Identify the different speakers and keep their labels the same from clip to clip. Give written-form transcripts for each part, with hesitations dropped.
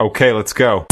Speaker 1: Okay, let's go.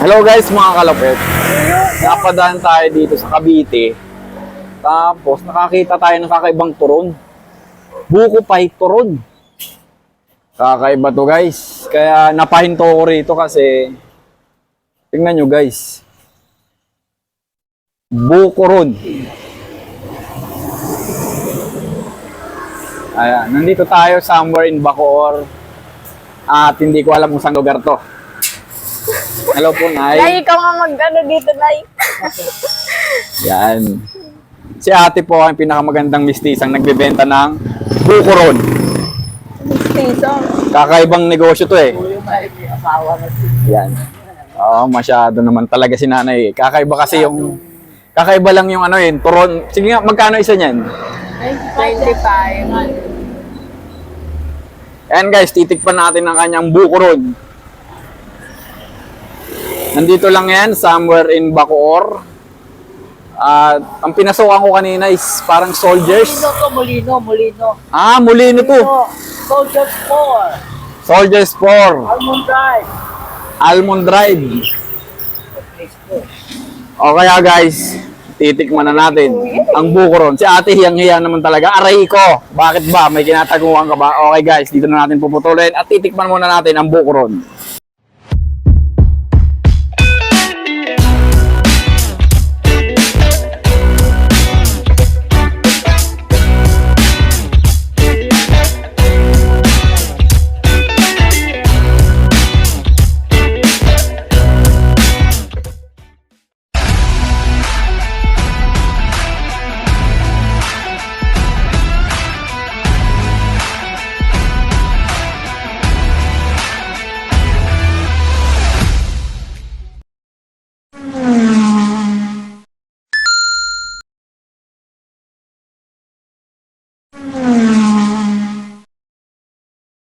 Speaker 2: Hello guys mga kalapit, napadaan tayo dito sa Cavite. Tapos nakakita tayo ng kakaibang turon. Buko pie turon. Kakaiba to guys. Kaya napahinto ko rito kasi tingnan nyo guys. Buko ron. Ayan, nandito tayo somewhere in Bacoor. At hindi ko alam kung saan lugar to. Hello po, Nay.
Speaker 3: Nay, ikaw nga mag-ano dito, Nay.
Speaker 2: Yan. Si ate po ang pinakamagandang mistisang nagbebenta ng buko ron.
Speaker 3: Piso.
Speaker 2: Kakaibang negosyo to eh. Yan. Oo, masyado naman talaga si nanay. Kakaiba kasi yung... Kakaiba lang yung ano yun, turon. Sige nga, magkano isa niyan?
Speaker 3: 25.
Speaker 2: Ayan guys, titikpan natin ang kanyang buko ron. Nandito lang yan, somewhere in Bacoor. At ang pinasukan ko kanina is parang soldiers.
Speaker 3: Molino.
Speaker 2: Ah, Molino to.
Speaker 3: Soldiers 4.
Speaker 2: Soldiers 4.
Speaker 3: Almond Drive.
Speaker 2: Almond Drive. O kaya guys, titikman na natin ang buko ron. Si ate hiyang-hiya naman talaga. Aray ko, bakit ba? May kinataguan ka ba? Okay guys, dito na natin puputulin at titikman muna natin ang buko ron.